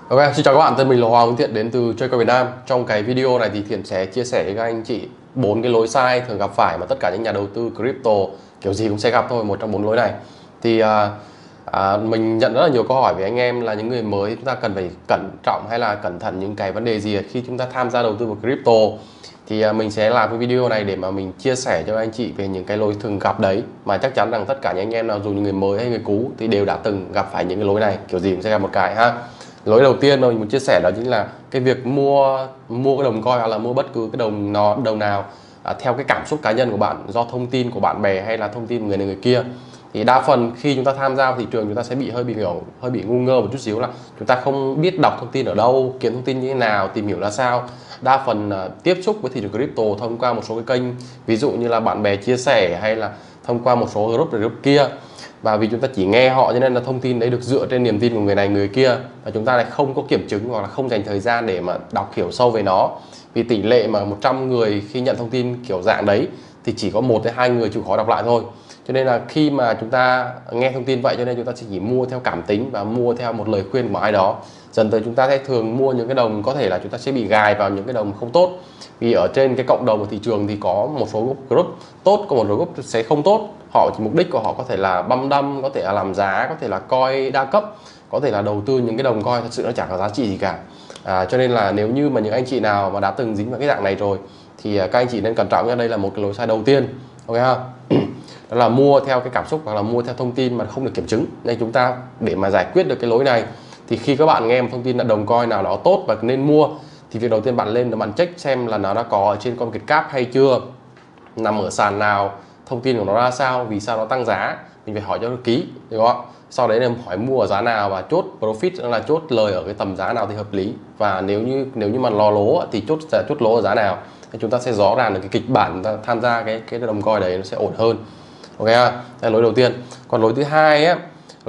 Ok, xin chào các bạn, tên mình là Hoàng Thiện đến từ Chơi Coi Việt Nam. Trong cái video này thì Thiện sẽ chia sẻ với các anh chị bốn cái lỗi sai thường gặp phải mà tất cả những nhà đầu tư crypto kiểu gì cũng sẽ gặp thôi, một trong bốn lỗi này. Thì mình nhận rất là nhiều câu hỏi về anh em là những người mới, chúng ta cần phải cẩn trọng hay là cẩn thận những cái vấn đề gì khi chúng ta tham gia đầu tư vào crypto. Thì mình sẽ làm cái video này để mà mình chia sẻ cho các anh chị về những cái lỗi thường gặp đấy, mà chắc chắn rằng tất cả những anh em nào dù những người mới hay người cũ thì đều đã từng gặp phải những cái lỗi này, kiểu gì cũng sẽ gặp một cái ha. Lỗi đầu tiên mà mình muốn chia sẻ đó chính là cái việc mua cái đồng coin hoặc là mua bất cứ cái đồng nào theo cái cảm xúc cá nhân của bạn, do thông tin của bạn bè hay là thông tin của người này người kia. Thì đa phần khi chúng ta tham gia vào thị trường, chúng ta sẽ hơi bị ngu ngơ một chút xíu, là chúng ta không biết đọc thông tin ở đâu, kiếm thông tin như thế nào, tìm hiểu ra sao. Đa phần tiếp xúc với thị trường crypto thông qua một số cái kênh, ví dụ như là bạn bè chia sẻ hay là thông qua một số group kia. Và vì chúng ta chỉ nghe họ cho nên là thông tin đấy được dựa trên niềm tin của người này người kia, và chúng ta lại không có kiểm chứng hoặc là không dành thời gian để mà đọc hiểu sâu về nó. Vì tỷ lệ mà 100 người khi nhận thông tin kiểu dạng đấy thì chỉ có 1 đến 2 người chịu khó đọc lại thôi. Cho nên là khi mà chúng ta nghe thông tin vậy, cho nên chúng ta chỉ mua theo cảm tính và mua theo một lời khuyên của ai đó, dần tới chúng ta sẽ thường mua những cái đồng có thể là chúng ta sẽ bị gài vào những cái đồng không tốt. Vì ở trên cái cộng đồng của thị trường thì có một số group tốt, có một số group sẽ không tốt. Họ chỉ mục đích của họ có thể là băm đâm, có thể là làm giá, có thể là coi đa cấp, có thể là đầu tư những cái đồng coi thật sự nó chẳng có giá trị gì cả. Cho nên là nếu như mà những anh chị nào mà đã từng dính vào cái dạng này rồi thì các anh chị nên cẩn trọng nha. Đây là một cái lỗi sai đầu tiên, ok ha. Đó là mua theo cái cảm xúc hoặc là mua theo thông tin mà không được kiểm chứng. Nên chúng ta để mà giải quyết được cái lỗi này thì khi các bạn nghe một thông tin là đồng coin nào đó tốt và nên mua, thì việc đầu tiên bạn lên là bạn check xem là nó đã có ở trên CoinMarketCap hay chưa, nằm ở sàn nào, thông tin của nó ra sao, vì sao nó tăng giá, mình phải hỏi cho nó kỹ, đúng không? Sau đấy là hỏi mua ở giá nào và chốt profit, là chốt lời ở cái tầm giá nào thì hợp lý. Và nếu như mà lo lố thì chốt lỗ ở giá nào, thì chúng ta sẽ rõ ràng được cái kịch bản tham gia cái đồng coin đấy nó sẽ ổn hơn, ok ha. Đây là lỗi đầu tiên. Còn lỗi thứ hai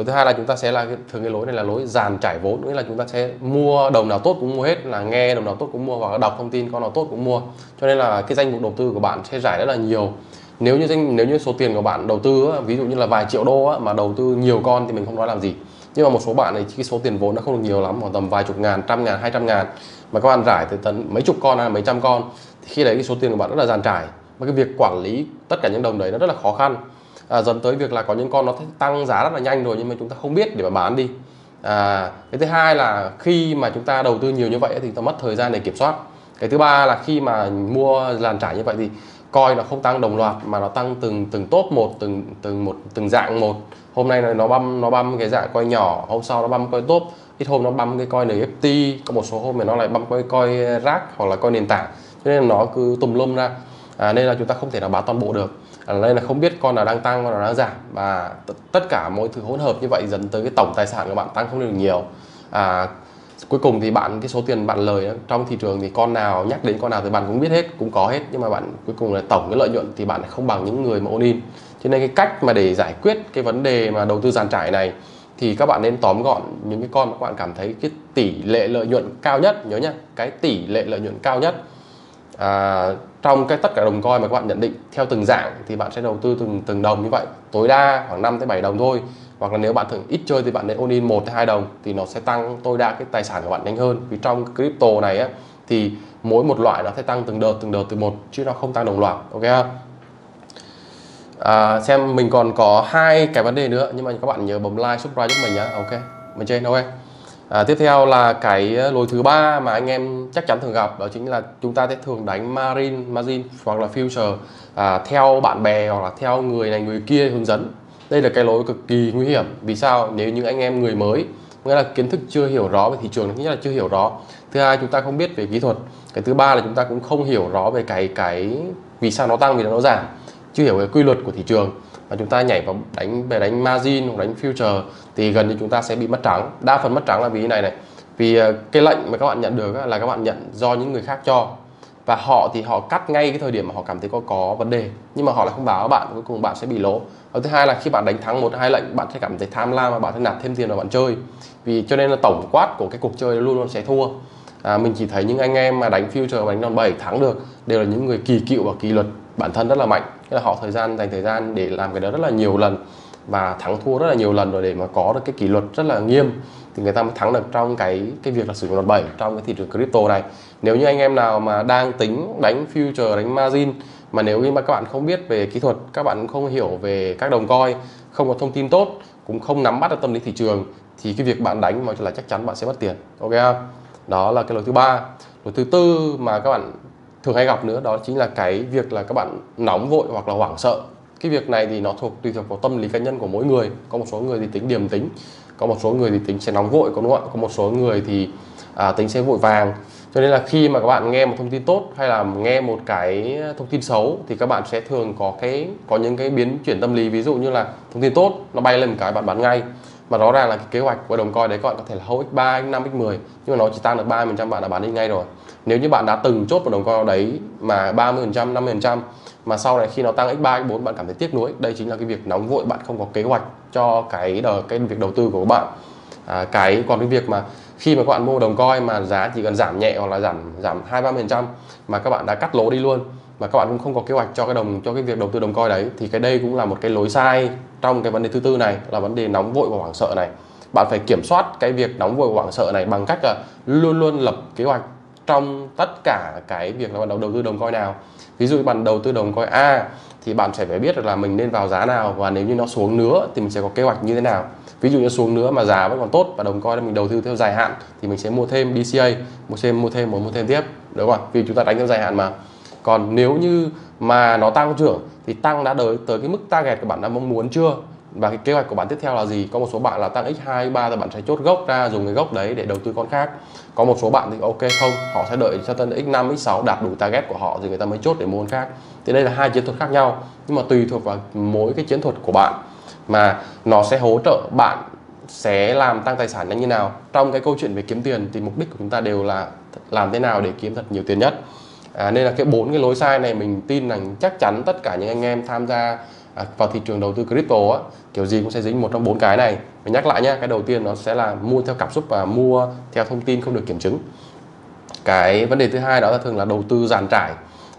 là chúng ta sẽ thường cái lỗi này là lỗi dàn trải vốn, nghĩa là chúng ta sẽ mua đồng nào tốt cũng mua hết, là nghe đồng nào tốt cũng mua hoặc là đọc thông tin con nào tốt cũng mua. Cho nên là cái danh mục đầu tư của bạn sẽ rải rất là nhiều. Nếu như số tiền của bạn đầu tư ví dụ như là vài triệu đô mà đầu tư nhiều con thì mình không nói làm gì. Nhưng mà một số bạn này cái số tiền vốn nó không được nhiều lắm, khoảng tầm vài chục ngàn, 100.000, 200.000, mà các bạn rải từ tận mấy chục con hay mấy trăm con, thì khi đấy cái số tiền của bạn rất là dàn trải, và cái việc quản lý tất cả những đồng đấy nó rất là khó khăn. Dẫn tới việc là có những con nó tăng giá rất là nhanh rồi nhưng mà chúng ta không biết để mà bán đi. Cái thứ hai là khi mà chúng ta đầu tư nhiều như vậy thì ta mất thời gian để kiểm soát. Cái thứ ba là khi mà mua dàn trải như vậy thì coin nó không tăng đồng loạt mà nó tăng từng top một, từng dạng một. Hôm nay nó băm cái dạng coin nhỏ, hôm sau nó băm coin top, ít hôm nó băm cái coin NFT, có một số hôm thì nó lại băm coin rác hoặc là coin nền tảng, cho nên là nó cứ tùm lum ra. Nên là chúng ta không thể nào bán toàn bộ được. Nên là không biết con nào đang tăng, con nào đang giảm, và tất cả mọi thứ hỗn hợp như vậy dẫn tới cái tổng tài sản của bạn tăng không được nhiều. Cuối cùng thì cái số tiền bạn lời trong thị trường thì con nào nhắc đến con nào thì bạn cũng biết hết, cũng có hết, nhưng mà bạn cuối cùng là tổng cái lợi nhuận thì bạn không bằng những người mà all in. Cho nên cái cách mà để giải quyết cái vấn đề mà đầu tư dàn trải này thì các bạn nên tóm gọn những cái con mà các bạn cảm thấy cái tỷ lệ lợi nhuận cao nhất. Nhớ nhá, cái tỷ lệ lợi nhuận cao nhất trong tất cả đồng coin mà các bạn nhận định theo từng dạng thì bạn sẽ đầu tư từng đồng như vậy, tối đa khoảng 5 tới 7 đồng thôi. Hoặc là nếu bạn thường ít chơi thì bạn nên all in 1 tới 2 đồng thì nó sẽ tăng tối đa cái tài sản của bạn nhanh hơn. Vì trong crypto này thì mỗi một loại nó sẽ tăng từng đợt từ một, chứ nó không tăng đồng loạt, ok không? Xem mình còn có 2 cái vấn đề nữa, nhưng mà các bạn nhớ bấm like, subscribe giúp mình nhá. Ok, bên trên ok. Tiếp theo là cái lỗi thứ ba mà anh em chắc chắn thường gặp, đó chính là chúng ta sẽ thường đánh margin hoặc là future theo bạn bè hoặc là theo người này người kia hướng dẫn. Đây là cái lỗi cực kỳ nguy hiểm. Vì sao? Nếu những anh em người mới, nghĩa là kiến thức chưa hiểu rõ về thị trường, thứ nhất là chưa hiểu rõ, thứ hai chúng ta không biết về kỹ thuật, cái thứ ba là chúng ta cũng không hiểu rõ về cái vì sao nó tăng, vì nó giảm, chưa hiểu về quy luật của thị trường, và chúng ta nhảy vào đánh margin hoặc đánh future thì gần như chúng ta sẽ bị mất trắng. Đa phần mất trắng là vì thế này. Vì cái lệnh mà các bạn nhận được là các bạn nhận do những người khác cho, và họ cắt ngay cái thời điểm mà họ cảm thấy có vấn đề, nhưng mà họ lại không báo với bạn, cuối cùng bạn sẽ bị lỗ. Và thứ hai là khi bạn đánh thắng 1-2 lệnh, bạn sẽ cảm thấy tham lam và bạn sẽ nạp thêm tiền vào bạn chơi. Vì cho nên là tổng quát của cái cuộc chơi luôn luôn sẽ thua. Mình chỉ thấy những anh em mà đánh future và đánh đòn bẩy thắng được đều là những người kỳ cựu và kỷ luật bản thân rất là mạnh. Tức là họ dành thời gian để làm cái đó rất là nhiều lần và thắng thua rất là nhiều lần rồi để mà có được cái kỷ luật rất là nghiêm. thì người ta mới thắng được trong cái việc là sử dụng đòn bẩy trong cái thị trường crypto này. Nếu như anh em nào mà đang tính đánh future, đánh margin, mà nếu như mà các bạn không biết về kỹ thuật, các bạn cũng không hiểu về các đồng coin, không có thông tin tốt, cũng không nắm bắt được tâm lý thị trường, thì cái việc bạn đánh mà là chắc chắn bạn sẽ mất tiền. Ok không? Đó là cái lỗi thứ ba. Lỗi thứ tư mà các bạn thường hay gặp nữa, đó chính là cái việc là các bạn nóng vội hoặc là hoảng sợ. Cái việc này thì nó tùy thuộc vào tâm lý cá nhân của mỗi người. Có một số người thì tính điềm tĩnh, có một số người thì tính sẽ nóng vội, có một số người thì tính sẽ vội vàng. Cho nên là khi mà các bạn nghe một thông tin tốt hay là nghe một cái thông tin xấu thì các bạn sẽ thường có những cái biến chuyển tâm lý. Ví dụ như là thông tin tốt nó bay lên một cái bạn bán ngay, mà rõ ràng là cái kế hoạch của đồng coin đấy các bạn có thể là hold x3, x5, x10, nhưng mà nó chỉ tăng được 30%, bạn đã bán đi ngay rồi. Nếu như bạn đã từng chốt một đồng coin đấy mà 30%, 50%, mà sau này khi nó tăng x3, x4 bạn cảm thấy tiếc nuối, đây chính là cái việc nóng vội, bạn không có kế hoạch cho cái việc đầu tư của các bạn. Còn cái việc mà khi mà các bạn mua đồng coin mà giá chỉ cần giảm nhẹ hoặc là giảm 2-3% mà các bạn đã cắt lỗ đi luôn, mà các bạn cũng không có kế hoạch cho cái việc đầu tư đồng coin đấy, thì cái đây cũng là một cái lối sai trong cái vấn đề thứ tư này, là vấn đề nóng vội và hoảng sợ này. Bạn phải kiểm soát cái việc nóng vội và hoảng sợ này bằng cách là luôn luôn lập kế hoạch trong tất cả cái việc là bạn đầu tư đồng coin nào. Ví dụ bạn đầu tư đồng coin A thì bạn sẽ phải biết được là mình nên vào giá nào, và nếu như nó xuống nữa thì mình sẽ có kế hoạch như thế nào. Ví dụ như xuống nữa mà giá vẫn còn tốt và đồng coin mình đầu tư theo dài hạn thì mình sẽ mua thêm DCA, mua thêm tiếp, đúng không? Vì chúng ta đánh theo dài hạn mà. Còn nếu như mà nó tăng trưởng thì tăng đã tới cái mức target của bạn đã mong muốn chưa, và cái kế hoạch của bạn tiếp theo là gì. Có một số bạn là tăng x2, x3 thì bạn sẽ chốt gốc ra, dùng cái gốc đấy để đầu tư con khác. Có một số bạn thì ok không, họ sẽ đợi cho tới x5, x6 đạt đủ target của họ thì người ta mới chốt để mua con khác. Thì đây là hai chiến thuật khác nhau, nhưng mà tùy thuộc vào mỗi cái chiến thuật của bạn mà nó sẽ hỗ trợ bạn sẽ làm tăng tài sản như nào. Trong cái câu chuyện về kiếm tiền thì mục đích của chúng ta đều là làm thế nào để kiếm thật nhiều tiền nhất. Nên là cái 4 cái lối sai này mình tin rằng chắc chắn tất cả những anh em tham gia vào thị trường đầu tư crypto á, kiểu gì cũng sẽ dính một trong 4 cái này. Mình nhắc lại nhé, cái đầu tiên nó sẽ là mua theo cảm xúc và mua theo thông tin không được kiểm chứng. Cái vấn đề thứ hai đó là thường là đầu tư dàn trải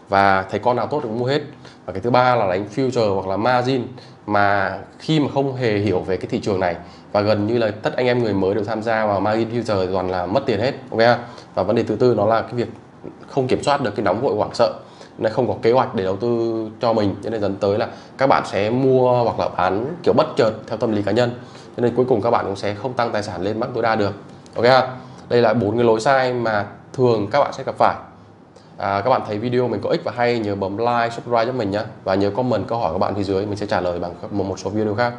và thấy con nào tốt thì cũng mua hết. Và cái thứ ba là đánh future hoặc là margin, mà khi mà không hề hiểu về cái thị trường này, và gần như là tất anh em người mới đều tham gia vào margin future thì toàn là mất tiền hết. Ok. Và vấn đề thứ tư nó là cái việc không kiểm soát được cái nóng vội hoảng sợ, nên không có kế hoạch để đầu tư cho mình, cho nên dẫn tới là các bạn sẽ mua hoặc là bán kiểu bất chợt theo tâm lý cá nhân, cho nên cuối cùng các bạn cũng sẽ không tăng tài sản lên mức tối đa được. Ok. Đây là 4 cái lối sai mà thường các bạn sẽ gặp phải. Các bạn thấy video mình có ích và hay nhớ bấm like, subscribe cho mình nhé, và nhớ comment câu hỏi của bạn phía dưới, mình sẽ trả lời bằng một số video khác.